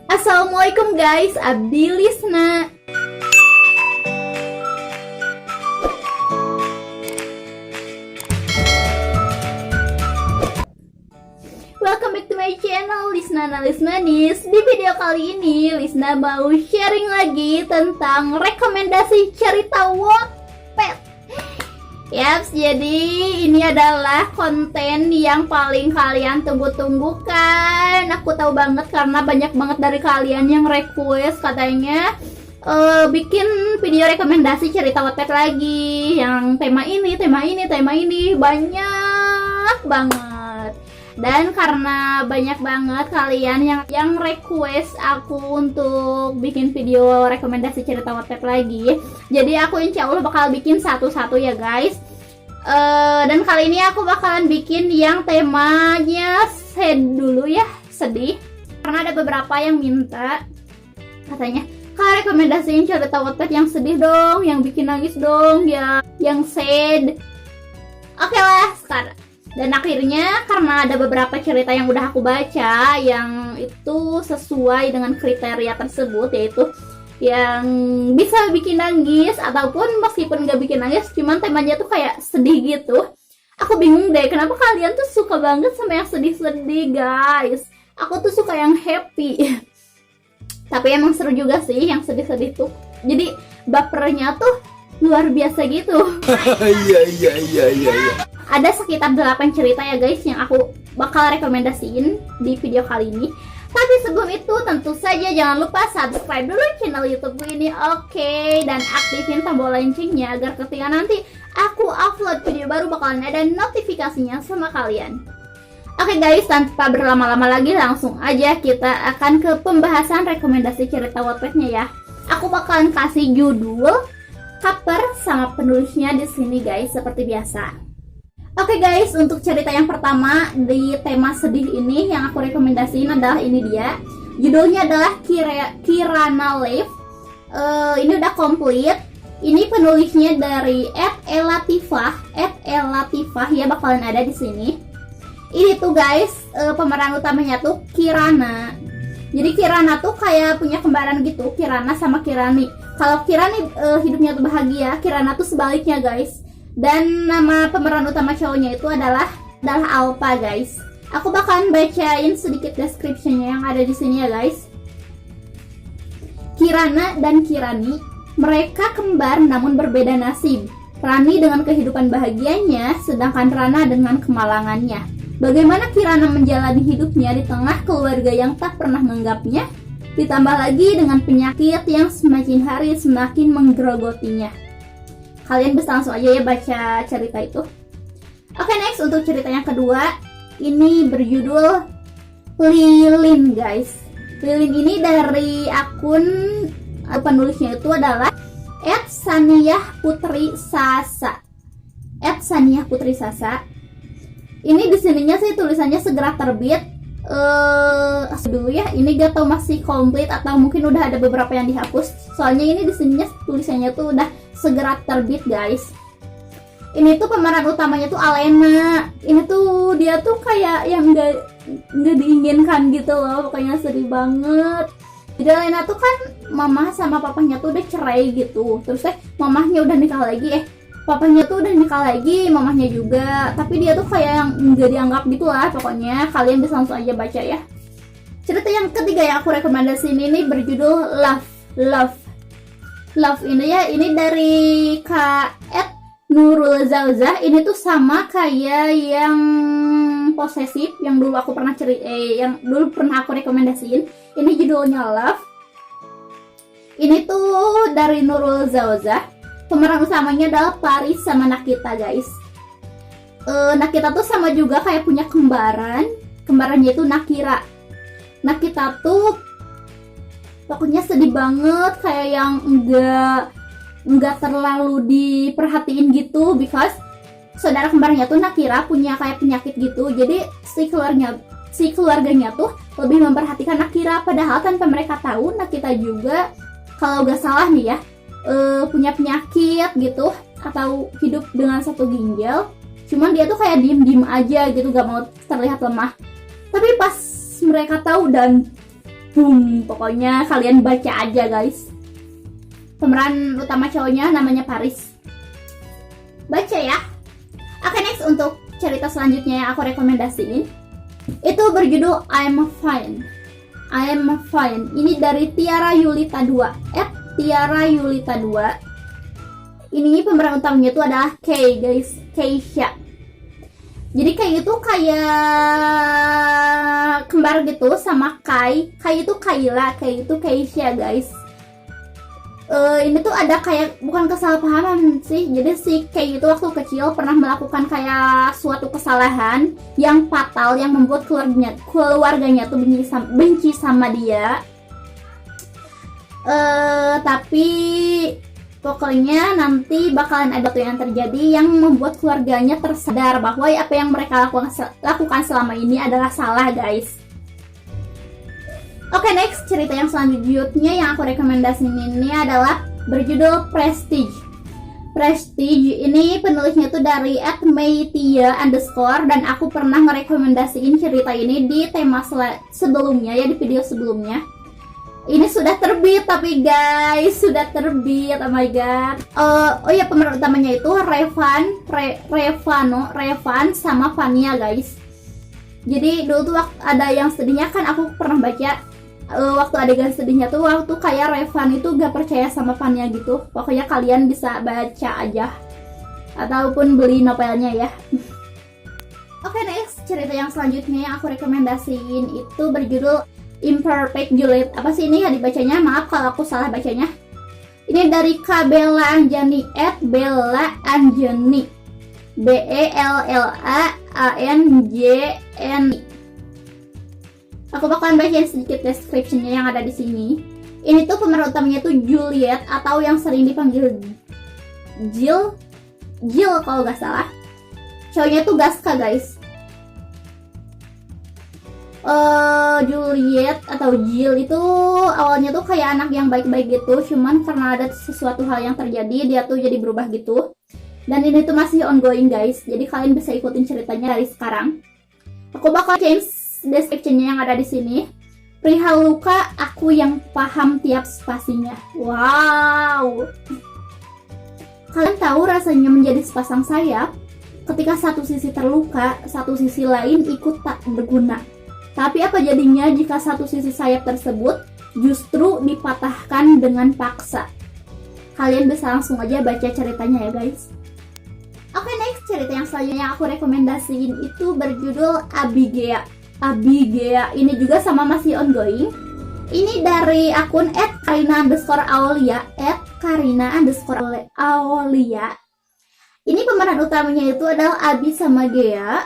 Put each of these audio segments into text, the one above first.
Assalamualaikum guys, Abdi Lisna. Welcome back to my channel Lisna Analis Manis. Di video kali ini Lisna mau sharing lagi tentang rekomendasi cerita Wattpad. Yaps, jadi ini adalah konten yang paling kalian tunggu-tunggu kan. Aku tahu banget karena banyak banget dari kalian yang request katanya bikin video rekomendasi cerita Wattpad lagi yang tema ini banyak banget. Dan karena banyak banget kalian yang request aku untuk bikin video rekomendasi cerita Wattpad lagi, jadi aku insya Allah bakal bikin satu-satu ya guys. Dan kali ini aku bakalan bikin yang temanya sad dulu ya, sedih. Karena ada beberapa yang minta katanya, "Kak, rekomendasiin cerita Wattpad yang sedih dong, yang bikin nangis dong, ya, yang sad." Oke lah, sekarang. Dan akhirnya karena ada beberapa cerita yang udah aku baca yang itu sesuai dengan kriteria tersebut, yaitu yang bisa bikin nangis ataupun meskipun gak bikin nangis cuman temanya tuh kayak sedih gitu. Aku bingung deh kenapa kalian tuh suka banget sama yang sedih-sedih guys. Aku tuh suka yang happy. Tapi emang seru juga sih yang sedih-sedih tuh. Jadi bapernya tuh luar biasa gitu. Iya. Ada sekitar 8 cerita ya guys yang aku bakal rekomendasiin di video kali ini. Tapi sebelum itu tentu saja jangan lupa subscribe dulu channel YouTube ini, oke? Dan aktifin tombol loncengnya agar ketika nanti aku upload video baru bakalan ada notifikasinya sama kalian. Oke guys, tanpa berlama-lama lagi langsung aja kita akan ke pembahasan rekomendasi cerita Wattpadnya ya. Aku bakalan kasih judul, cover sama penulisnya di sini guys seperti biasa. Oke guys, untuk cerita yang pertama di tema sedih ini yang aku rekomendasiin adalah ini dia. Judulnya adalah Kirana Live. Ini udah komplit. Ini penulisnya dari @elatifah ya, bakalan ada di sini. Ini tuh guys, pemeran utamanya tuh Kirana. Jadi Kirana tuh kayak punya kembaran gitu, Kirana sama Kirani. Kalau Kirani hidupnya tuh bahagia, Kirana tuh sebaliknya guys. Dan nama pemeran utama cowoknya itu adalah Alpha guys. Aku bakalan bacain sedikit description-nya yang ada di sini ya guys. Kirana dan Kirani, mereka kembar namun berbeda nasib. Rani dengan kehidupan bahagianya, sedangkan Rana dengan kemalangannya. Bagaimana Kirana menjalani hidupnya di tengah keluarga yang tak pernah menganggapnya, ditambah lagi dengan penyakit yang semakin hari semakin menggerogotinya. Kalian bisa langsung aja ya baca cerita itu. Oke, next untuk cerita yang kedua. Ini berjudul Lilin guys. Lilin ini dari akun penulisnya itu adalah @saniyahputrisasa. @saniyahputrisasa. Ini di sininya sih tulisannya segera terbit. Dulu ya, ini gak tau masih komplit atau mungkin udah ada beberapa yang dihapus. Soalnya ini di sininya tulisannya tuh udah segera terbit guys. Ini tuh pemeran utamanya tuh Alena. Ini tuh dia tuh kayak yang nggak diinginkan gitu loh, pokoknya sedih banget. Jadi Alena tuh kan mama sama papanya tuh udah cerai gitu. Terus mamahnya udah nikah lagi, papanya tuh udah nikah lagi, mamahnya juga. Tapi dia tuh kayak yang nggak dianggap gitu lah. Pokoknya kalian bisa langsung aja baca ya. Cerita yang ketiga yang aku rekomendasiin ini berjudul Love ini ya, ini dari Kak Nurul Zauzah. Ini tuh sama kayak yang posesif yang dulu aku pernah aku rekomendasiin. Ini judulnya Love. Ini tuh dari Nurul Zauzah. Pemeran utamanya adalah Paris sama Nakita guys. Nakita tuh sama juga kayak punya kembarannya itu Nakira. Nakita tuh pokoknya sedih banget, kayak yang enggak terlalu diperhatiin gitu, because saudara kembarnya tuh Nakira punya kayak penyakit gitu. Jadi si keluarganya tuh lebih memperhatikan Nakira, padahal tanpa mereka tahu Nakita juga kalau gak salah nih ya punya penyakit gitu atau hidup dengan satu ginjal. Cuman dia tuh kayak diem aja gitu, gak mau terlihat lemah. Tapi pas mereka tahu dan boom. Pokoknya kalian baca aja guys. Pemeran utama cowoknya namanya Paris. Baca ya. Oke, next untuk cerita selanjutnya yang aku rekomendasiin itu berjudul I'm Fine. I'm Fine. Ini dari Tiara Yulita 2. Tiara Yulita 2. Ini pemeran utamanya itu adalah Kay guys, Keisha. Jadi Kay itu kayak kembar gitu sama Kai. Kai itu Kayla, Kay itu Keisha guys. Ini tuh ada kayak bukan kesalahpahaman sih. Jadi si Kay itu waktu kecil pernah melakukan kayak suatu kesalahan yang fatal yang membuat keluarganya tuh benci sama dia. Tapi pokoknya nanti bakalan ada tuh yang terjadi yang membuat keluarganya tersadar bahwa apa yang mereka lakukan selama ini adalah salah guys. Oke, next cerita yang selanjutnya yang aku rekomendasiin ini adalah berjudul Prestige. Prestige ini penulisnya tuh dari @maytia_ dan aku pernah merekomendasiin cerita ini di tema sebelumnya ya, di video sebelumnya. Ini sudah terbit tapi guys, sudah terbit. Oh my god. Oh ya, pemeran utamanya itu Revan sama Vania guys. Jadi dulu tuh waktu ada yang sedihnya kan aku pernah baca waktu adegan sedihnya tuh waktu kayak Revan itu gak percaya sama Vania gitu. Pokoknya kalian bisa baca aja ataupun beli novelnya ya. Oke, next cerita yang selanjutnya yang aku rekomendasiin itu berjudul Imperfect Juliet. Apa sih ini ya dibacanya? Maaf kalau aku salah bacanya. Ini dari Bella Anjani @Bella Anjani BELLAANJNI. Aku bakalan bacain sedikit description-nya yang ada di sini. Ini tuh pemeran utamanya tuh Juliet atau yang sering dipanggil Jill kalau nggak salah. Cowoknya tuh Gaska guys. Juliet atau Jill itu awalnya tuh kayak anak yang baik-baik gitu, cuman karena ada sesuatu hal yang terjadi dia tuh jadi berubah gitu. Dan ini tuh masih ongoing guys, jadi kalian bisa ikutin ceritanya dari sekarang. Aku bakal change description-nya yang ada di sini. Perihal luka, aku yang paham tiap spasinya. Wow. Kalian tahu rasanya menjadi sepasang sayap? Ketika satu sisi terluka, satu sisi lain ikut tak berguna. Tapi apa jadinya jika satu sisi sayap tersebut justru dipatahkan dengan paksa? Kalian bisa langsung aja baca ceritanya ya guys. Oke, next cerita yang selanjutnya yang aku rekomendasiin itu berjudul Abigail. Ini juga sama masih ongoing. Ini dari akun @karina_aulia. Ini pemeran utamanya itu adalah Abi sama Gea.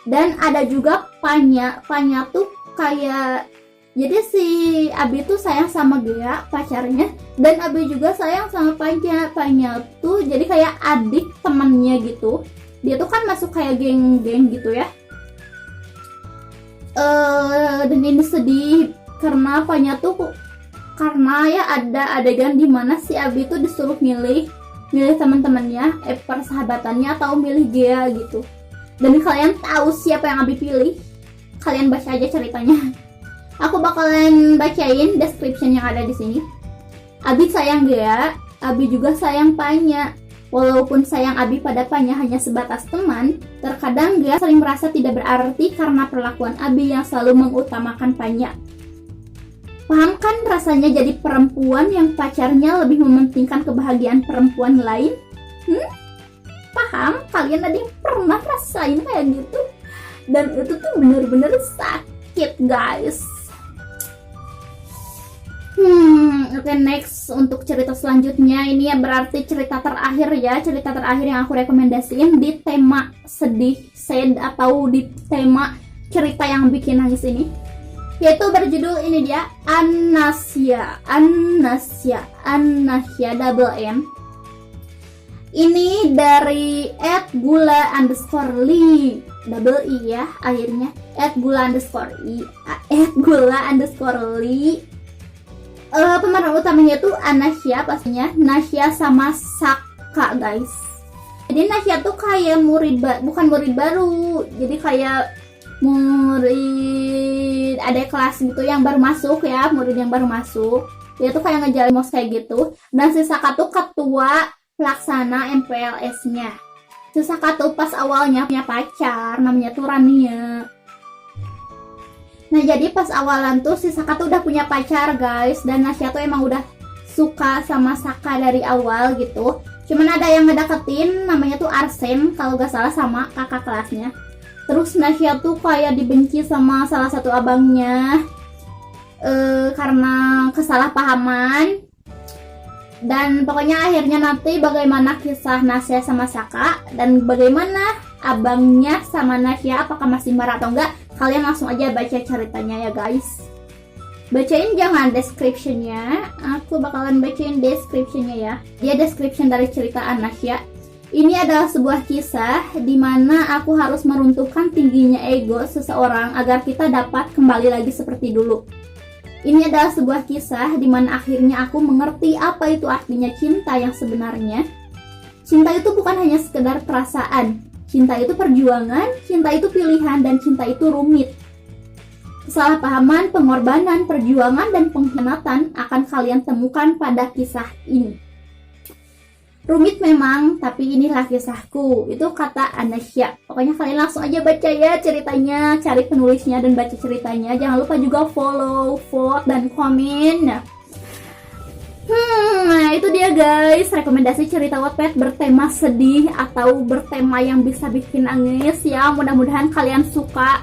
Dan ada juga Panya tuh kayak, jadi si Abi tuh sayang sama Gea pacarnya, dan Abi juga sayang sama Panya tuh jadi kayak adik temannya gitu. Dia tuh kan masuk kayak geng-geng gitu ya. Dan ini sedih karena Panya tuh karena ya ada adegan dimana si Abi tuh disuruh milih teman-temannya, persahabatannya atau milih Gea gitu. Dan kalian tahu siapa yang Abi pilih? Kalian baca aja ceritanya. Aku bakalan bacain description yang ada di sini. Abi sayang Gea, Abi juga sayang Panya. Walaupun sayang Abi pada Panya hanya sebatas teman, terkadang Gea sering merasa tidak berarti karena perlakuan Abi yang selalu mengutamakan Panya. Paham kan rasanya jadi perempuan yang pacarnya lebih mementingkan kebahagiaan perempuan lain? Paham? Kalian ada yang pernah rasain kayak gitu? Dan itu tuh bener-bener sakit guys. Oke, next untuk cerita selanjutnya ini ya berarti cerita terakhir ya. Cerita terakhir yang aku rekomendasiin di tema sedih, sad, atau di tema cerita yang bikin nangis ini, yaitu berjudul ini dia Anasya double N. Ini dari @gula_li double I ya akhirnya, @gula_li. Pemeran utamanya tuh Anasya pastinya, Nasya sama Saka guys. Jadi Nasya tuh kayak bukan murid baru, jadi kayak murid adik kelas gitu yang baru masuk ya, murid yang baru masuk. Dia tuh kayak ngejalin mos kayak gitu. Dan si Saka tuh ketua pelaksana MPLS-nya. Si Saka tuh pas awalnya punya pacar, namanya tuh Rania. Nah jadi pas awalan tuh si Saka tuh udah punya pacar guys. Dan Nasya tuh emang udah suka sama Saka dari awal gitu. Cuman ada yang ngedeketin, namanya tuh Arsen kalau gak salah, sama kakak kelasnya. Terus Nasya tuh kayak dibenci sama salah satu abangnya karena kesalahpahaman. Dan pokoknya akhirnya nanti bagaimana kisah Nasya sama Saka dan bagaimana abangnya sama Nasya, apakah masih marah atau enggak, kalian langsung aja baca ceritanya ya guys. Bacain jangan descriptionnya, aku bakalan bacain descriptionnya ya. Dia description dari cerita Nasya. Ini adalah sebuah kisah di mana aku harus meruntuhkan tingginya ego seseorang agar kita dapat kembali lagi seperti dulu. Ini adalah sebuah kisah di mana akhirnya aku mengerti apa itu artinya cinta yang sebenarnya. Cinta itu bukan hanya sekedar perasaan. Cinta itu perjuangan, cinta itu pilihan, dan cinta itu rumit. Kesalahpahaman, pengorbanan, perjuangan, dan pengkhianatan akan kalian temukan pada kisah ini. Rumit memang, tapi inilah kisahku. Itu kata Nasya. Pokoknya kalian langsung aja baca ya ceritanya, cari penulisnya dan baca ceritanya. Jangan lupa juga follow, vote, dan komen. Nah itu dia guys, rekomendasi cerita Wattpad bertema sedih atau bertema yang bisa bikin nangis ya. Mudah-mudahan kalian suka.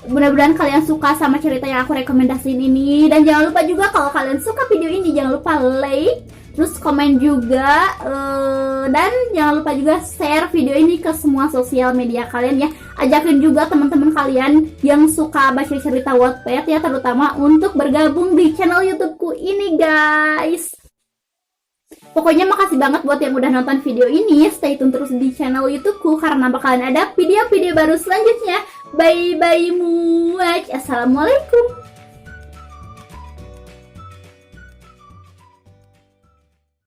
Mudah-mudahan kalian suka sama cerita yang aku rekomendasiin ini. Dan jangan lupa juga kalau kalian suka video ini, jangan lupa like, terus komen juga, dan jangan lupa juga share video ini ke semua sosial media kalian ya. Ajakin juga teman-teman kalian yang suka baca cerita Wattpad ya, terutama untuk bergabung di channel YouTubeku ini guys. Pokoknya makasih banget buat yang udah nonton video ini. Stay tune terus di channel YouTubeku karena bakalan ada video-video baru selanjutnya. Bye bye muach. Assalamualaikum.